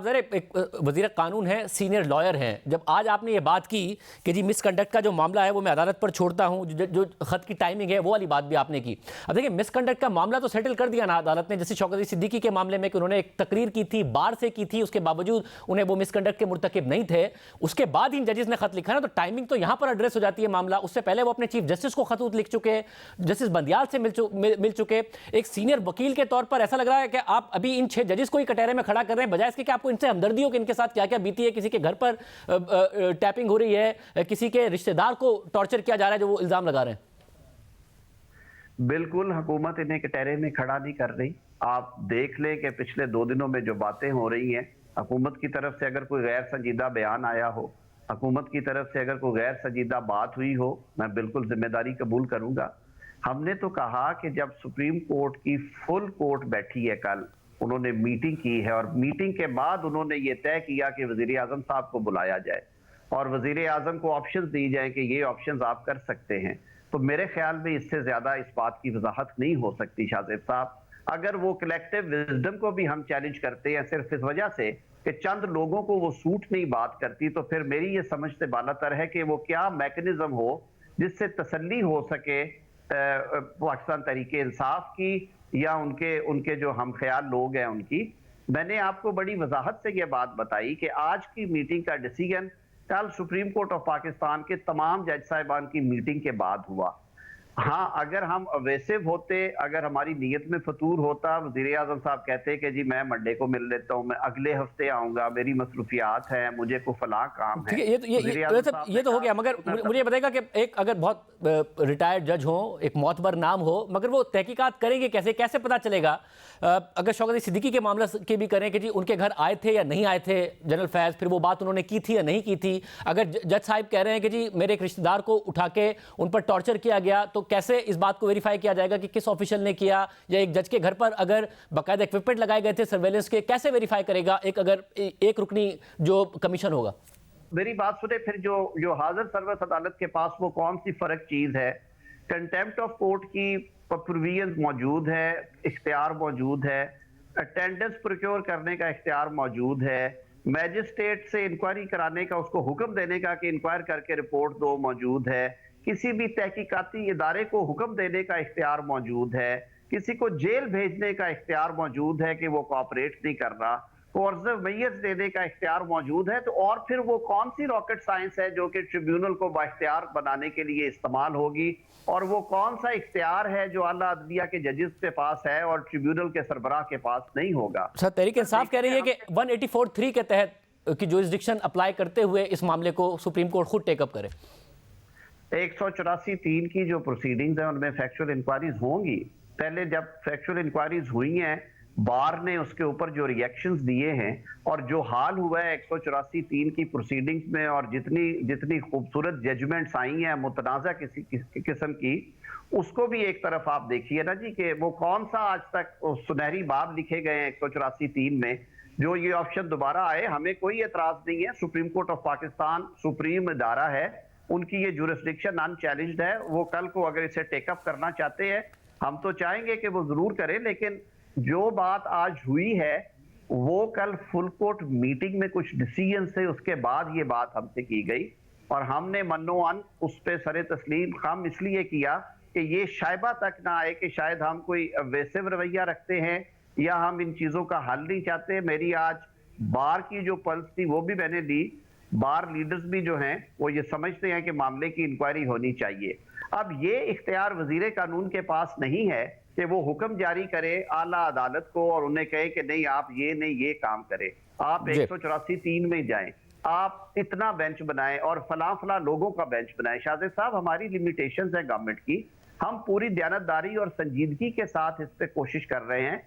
ज़रा एक वज़ीर कानून है, सीनियर लॉयर हैं, जब आज आपने ये बात की कि जी मिसकंडक्ट का जो मामला है वो मैं अदालत पर छोड़ता हूँ, जो ख़त की टाइमिंग है वो वाली बात भी आपने की। अब देखिए मिसकंडक्ट का मामला तो सेटल कर दिया ना अदालत ने, जैसे शौकत अली सिद्दीकी के मामले में कि उन्होंने एक तकरीर की थी, बार से की थी, उसके बावजूद उन्हें वो मिसकंडक्ट के मुर्तकिब नहीं थे, उसके बाद इन जजेस ने खत लिखा ना, तो टाइमिंग तो यहाँ पर एड्रेस हो जाती है मामला। उससे पहले वो अपने चीफ जस्टिस को खतूत लिख चुके, जस्टिस बंदियाल से मिल चुके। एक सीनियर वकील के तौर पर ऐसा लग रहा है कि आप अभी इन 6 जजेस को ही कटहरे में खड़ा कर रहे हैं, बजाय इसके कि आपको इनसे हमदर्दी हो कि इनके साथ क्या क्या बीती है, किसी के घर पर टैपिंग हो रही है, किसी के रिश्तेदार को टॉर्चर किया जा रहा है जो वो इल्जाम लगा रहे हैं। बिल्कुल हुकूमत इन्हें कटहरे में खड़ा नहीं कर रही। आप देख लें कि पिछले 2 दिनों में जो बातें हो रही हैं, हुकूमत की तरफ से अगर कोई गैर संजीदा बयान आया हो, हुकूमत की तरफ से अगर कोई गैर संजीदा बात हुई हो, मैं बिल्कुल जिम्मेदारी कबूल करूंगा। हमने तो कहा कि जब सुप्रीम कोर्ट की फुल कोर्ट बैठी है, कल उन्होंने मीटिंग की है और मीटिंग के बाद उन्होंने ये तय किया कि वजीर आजम साहब को बुलाया जाए और वजीर आजम को ऑप्शंस दी जाए कि ये ऑप्शंस आप कर सकते हैं। तो मेरे ख्याल में इससे ज्यादा इस बात की वजाहत नहीं हो सकती शाहजेब साहब। अगर वो कलेक्टिव विजडम को भी हम चैलेंज करते हैं सिर्फ इस वजह से कि चंद लोगों को वो सूट नहीं बात करती, तो फिर मेरी ये समझ से बालातर है कि वो क्या मैकेनिज्म हो जिससे तसल्ली हो सके पाकिस्तान तहरीके इंसाफ की या उनके जो हम ख्याल लोग हैं उनकी। मैंने आपको बड़ी वजाहत से ये बात बताई कि आज की मीटिंग का डिसीजन कल सुप्रीम कोर्ट ऑफ पाकिस्तान के तमाम जज साहिबान की मीटिंग के बाद हुआ। हाँ, अगर हम अवेसिव होते, अगर हमारी नीयत में फतूर होता, वज़ीर आज़म साहब कहते कि जी मैं मंडे को मिल लेता हूँ, मैं अगले हफ्ते आऊंगा, मेरी मसरूफियात है, मुझे को फलां काम है। ये तो हो गया, मगर मुझे बताएगा कि एक अगर बहुत रिटायर्ड जज हो, एक मोतबर नाम हो, मगर वो तहकीकात करेंगे कैसे पता चलेगा? अगर शौकत अली सिद्दीकी के मामला के भी करें कि जी उनके घर आए थे या नहीं आए थे जनरल फैज़, फिर वो बात उन्होंने की थी या नहीं की थी। अगर जज साहब कह रहे हैं कि जी मेरे एक रिश्तेदार को उठा के उन पर टॉर्चर किया गया, तो कैसे इस बात को वेरीफाई किया जाएगा कि किस ऑफिशियल ने किया? या एक जज के घर पर अगर बाकायदा इक्विपमेंट लगाए गए थे सर्वेलेंस के, कैसे वेरीफाई करेगा एक रुकनी जो कमीशन होगा? मेरी बात सुने, फिर जो हाजिर सर्विस अदालत के पास वो कौन सी फर्क चीज है? कंटेम्प्ट ऑफ कोर्ट की प्रोविजन मौजूद है, इख्तियार मौजूद है, अटेंडेंस प्रोक्योर करने का इख्तियार मौजूद है, मैजिस्ट्रेट से इंक्वायरी कराने का, उसको हुक्म देने का कि इंक्वायर करके रिपोर्ट दो मौजूद है, किसी भी तहकीकाती इदारे को हुक्म देने का इख्तियार मौजूद है, किसी को जेल भेजने का इख्तियार मौजूद है कि वो कोऑपरेट नहीं कर रहा, कोर्सिव मैयत देने का इख्तियार मौजूद है। तो और फिर वो कौन सी रॉकेट साइंस है जो कि ट्रिब्यूनल को बाइख्तियार बनाने के लिए इस्तेमाल होगी, और वो कौन सा इख्तियार है जो आला अदलिया के जजेस के पास है और ट्रिब्यूनल के सरबराह के पास नहीं होगा? सर, तहरीक इंसाफ कह रही है कि 184(3) के तहत की जुरिस्डिक्शन अप्लाई करते हुए इस मामले को सुप्रीम कोर्ट खुद टेकअप करे। 184(3) की जो प्रोसीडिंग्स हैं उनमें फैक्चुअल इंक्वायरीज होंगी। पहले जब फैक्चुअल इंक्वायरीज हुई हैं, बार ने उसके ऊपर जो रिएक्शंस दिए हैं और जो हाल हुआ है 184(3) की प्रोसीडिंग्स में, और जितनी खूबसूरत जजमेंट्स आई हैं मुतनाज़ा किसी किस्म की, उसको भी एक तरफ आप देखिए ना जी कि वो कौन सा आज तक सुनहरी बाब लिखे गए हैं 184(3) में जो ये ऑप्शन दोबारा आए। हमें कोई एतराज नहीं है, supreme court of Pakistan supreme इदारा है, उनकी ये जुरिस्डिक्शन अनचैलेंज्ड है। वो कल को अगर इसे टेकअप करना चाहते हैं, हम तो चाहेंगे कि वो जरूर करें, लेकिन जो बात आज हुई है वो कल फुल कोर्ट मीटिंग में कुछ डिसीजन से उसके बाद ये बात हमसे की गई, और हमने मन्नोअन उस पे सरे तस्लीम खम इसलिए किया कि ये शायबा तक ना आए कि शायद हम कोई अवेसिव रवैया रखते हैं या हम इन चीजों का हल नहीं चाहते। मेरी आज बार की जो पल्स थी वो भी मैंने ली। बार लीडर्स भी जो हैं वो ये समझते हैं कि मामले की इंक्वायरी होनी चाहिए। अब ये इख्तियार वजीर कानून के पास नहीं है कि वो हुक्म जारी करे आला अदालत को और उन्हें कहे कि नहीं आप ये नहीं ये काम करें। आप 184(3) में जाएं, आप इतना बेंच बनाएं और फला लोगों का बेंच बनाएं। शाहजेब साहब, हमारी लिमिटेशंस है गवर्नमेंट की, हम पूरी दयानतदारी और संजीदगी के साथ इस पे कोशिश कर रहे हैं